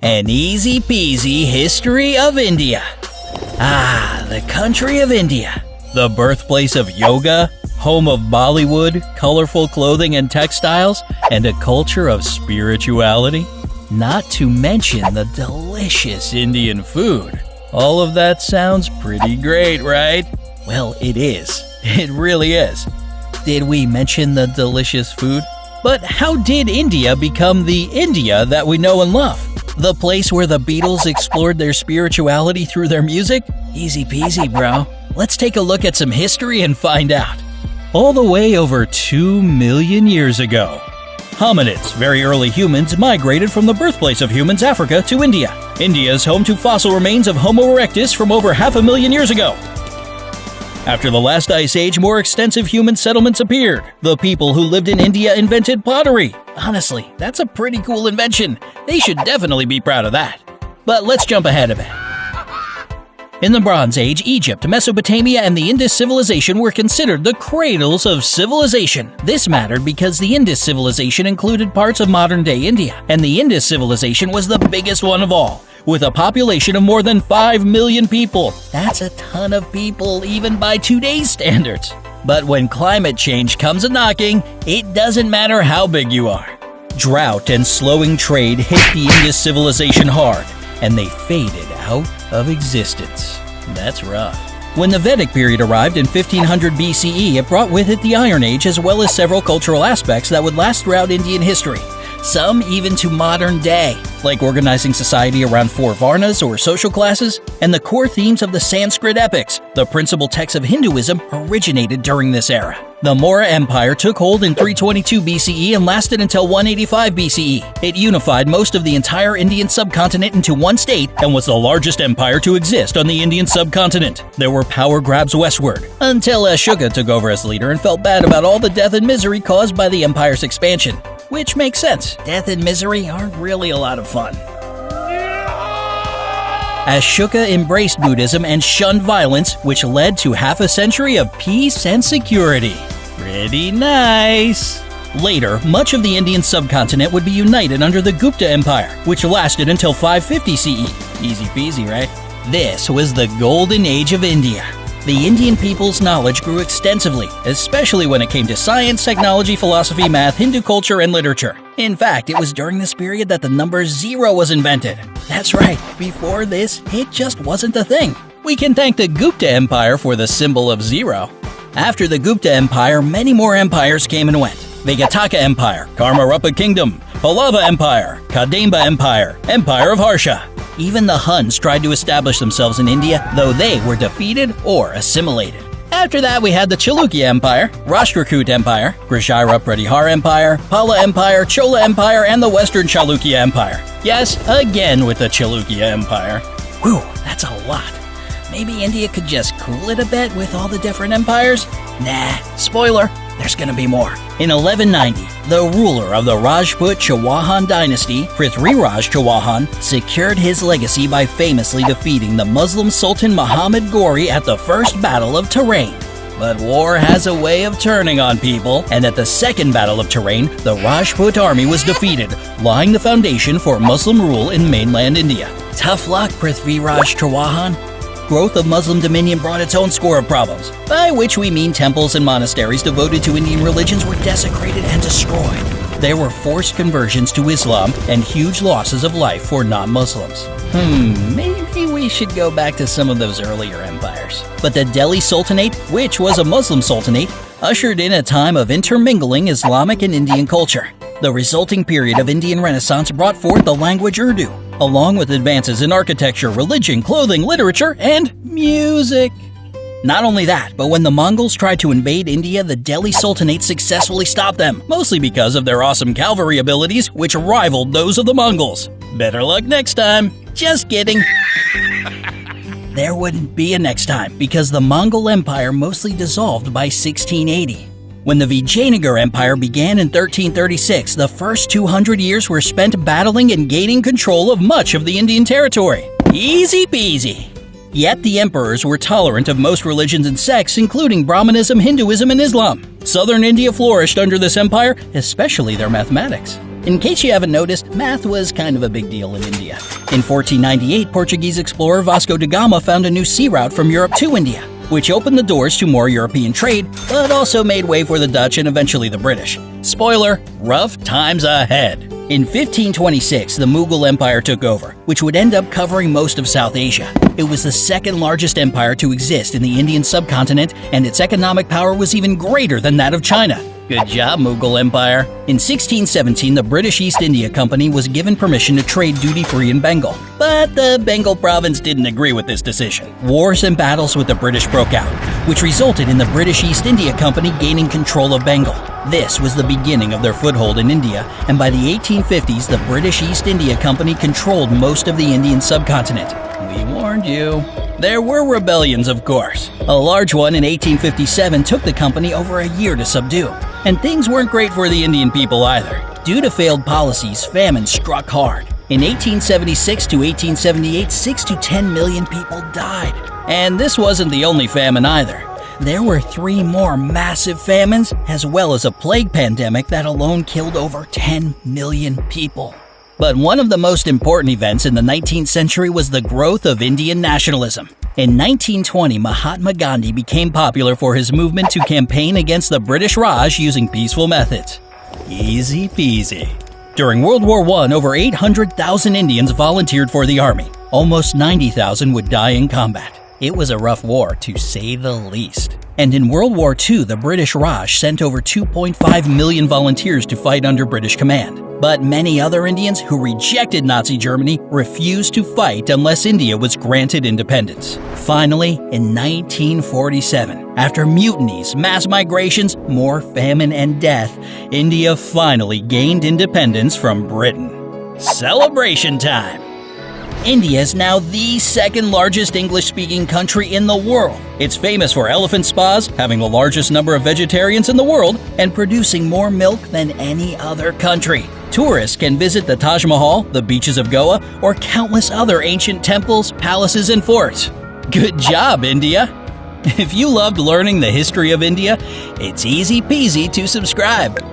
An easy peasy history of India. Ah, the country of India. The birthplace of yoga, home of Bollywood, colorful clothing and textiles, and a culture of spirituality. Not to mention the delicious Indian food. All of that sounds pretty great, right? Well, it is. It really is. Did we mention the delicious food? But how did India become the India that we know and love? The place where the Beatles explored their spirituality through their music? Easy peasy, bro. Let's take a look at some history and find out. All the way over 2 million years ago, hominids, very early humans, migrated from the birthplace of humans, Africa, to India. India is home to fossil remains of Homo erectus from over 500,000 years ago. After the last ice age, more extensive human settlements appeared. The people who lived in India invented pottery. Honestly, that's a pretty cool invention. They should definitely be proud of that. But let's jump ahead a bit. In the Bronze Age, Egypt, Mesopotamia, and the Indus civilization were considered the cradles of civilization. This mattered because the Indus civilization included parts of modern-day India, and the Indus civilization was the biggest one of all, with a population of more than 5 million people. That's a ton of people, even by today's standards. But when climate change comes a-knocking, it doesn't matter how big you are. Drought and slowing trade hit the Indus civilization hard, and they faded out of existence. That's rough. When the Vedic period arrived in 1500 BCE, it brought with it the Iron Age as well as several cultural aspects that would last throughout Indian history. Some even to modern day, like organizing society around 4 varnas or social classes, and the core themes of the Sanskrit epics. The principal texts of Hinduism originated during this era. The Maurya Empire took hold in 322 BCE and lasted until 185 BCE. It unified most of the entire Indian subcontinent into one state and was the largest empire to exist on the Indian subcontinent. There were power grabs westward, until Ashoka took over as leader and felt bad about all the death and misery caused by the empire's expansion. Which makes sense. Death and misery aren't really a lot of fun. Ashoka embraced Buddhism and shunned violence, which led to half a century of peace and security. Pretty nice. Later, much of the Indian subcontinent would be united under the Gupta Empire, which lasted until 550 CE. Easy peasy, right? This was the golden age of India. The Indian people's knowledge grew extensively, especially when it came to science, technology, philosophy, math, Hindu culture, and literature. In fact, it was during this period that the number 0 was invented. That's right, before this, it just wasn't a thing. We can thank the Gupta Empire for the symbol of 0. After the Gupta Empire, many more empires came and went. Vigataka Empire, Karmaruppa Kingdom, Pallava Empire, Kadamba Empire, Empire of Harsha. Even the Huns tried to establish themselves in India, though they were defeated or assimilated. After that, we had the Chalukya Empire, Rashtrakut Empire, Grishira Pratihar Empire, Pala Empire, Chola Empire, and the Western Chalukya Empire. Yes, again with the Chalukya Empire. Whew, that's a lot. Maybe India could just cool it a bit with all the different empires? Nah, spoiler, there's gonna be more. In 1190, the ruler of the Rajput Chauhan dynasty, Prithviraj Chauhan, secured his legacy by famously defeating the Muslim Sultan Muhammad Ghori at the First Battle of Tarain. But war has a way of turning on people, and at the Second Battle of Tarain, the Rajput army was defeated, laying the foundation for Muslim rule in mainland India. Tough luck, Prithviraj Chauhan. Growth of Muslim dominion brought its own score of problems, by which we mean temples and monasteries devoted to Indian religions were desecrated and destroyed. There were forced conversions to Islam and huge losses of life for non-Muslims. Maybe we should go back to some of those earlier empires. But the Delhi Sultanate, which was a Muslim sultanate, ushered in a time of intermingling Islamic and Indian culture. The resulting period of Indian Renaissance brought forth the language Urdu, along with advances in architecture, religion, clothing, literature, and music. Not only that, but when the Mongols tried to invade India, the Delhi Sultanate successfully stopped them, mostly because of their awesome cavalry abilities, which rivaled those of the Mongols. Better luck next time. Just kidding. There wouldn't be a next time, because the Mongol Empire mostly dissolved by 1680. When the Vijayanagar Empire began in 1336, the first 200 years were spent battling and gaining control of much of the Indian territory. Easy peasy. Yet the emperors were tolerant of most religions and sects, including Brahmanism, Hinduism, and Islam. Southern India flourished under this empire, especially their mathematics. In case you haven't noticed, math was kind of a big deal in India. In 1498, Portuguese explorer Vasco da Gama found a new sea route from Europe to India, which opened the doors to more European trade, but also made way for the Dutch and eventually the British. Spoiler, rough times ahead. In 1526, the Mughal Empire took over, which would end up covering most of South Asia. It was the second largest empire to exist in the Indian subcontinent, and its economic power was even greater than that of China. Good job, Mughal Empire. In 1617, the British East India Company was given permission to trade duty-free in Bengal. But the Bengal province didn't agree with this decision. Wars and battles with the British broke out, which resulted in the British East India Company gaining control of Bengal. This was the beginning of their foothold in India, and by the 1850s, the British East India Company controlled most of the Indian subcontinent. We warned you. There were rebellions, of course. A large one in 1857 took the company over a year to subdue. And things weren't great for the Indian people either. Due to failed policies, famine struck hard. In 1876 to 1878, 6 to 10 million people died. And this wasn't the only famine either. There were 3 more massive famines, as well as a plague pandemic that alone killed over 10 million people. But one of the most important events in the 19th century was the growth of Indian nationalism. In 1920, Mahatma Gandhi became popular for his movement to campaign against the British Raj using peaceful methods. Easy peasy. During World War I, over 800,000 Indians volunteered for the army. Almost 90,000 would die in combat. It was a rough war, to say the least. And in World War II, the British Raj sent over 2.5 million volunteers to fight under British command. But many other Indians who rejected Nazi Germany refused to fight unless India was granted independence. Finally, in 1947, after mutinies, mass migrations, more famine and death, India finally gained independence from Britain. Celebration time! India is now the second largest English-speaking country in the world. It's famous for elephant spas, having the largest number of vegetarians in the world, and producing more milk than any other country. Tourists can visit the Taj Mahal, the beaches of Goa, or countless other ancient temples, palaces, and forts. Good job, India! If you loved learning the history of India, it's easy peasy to subscribe.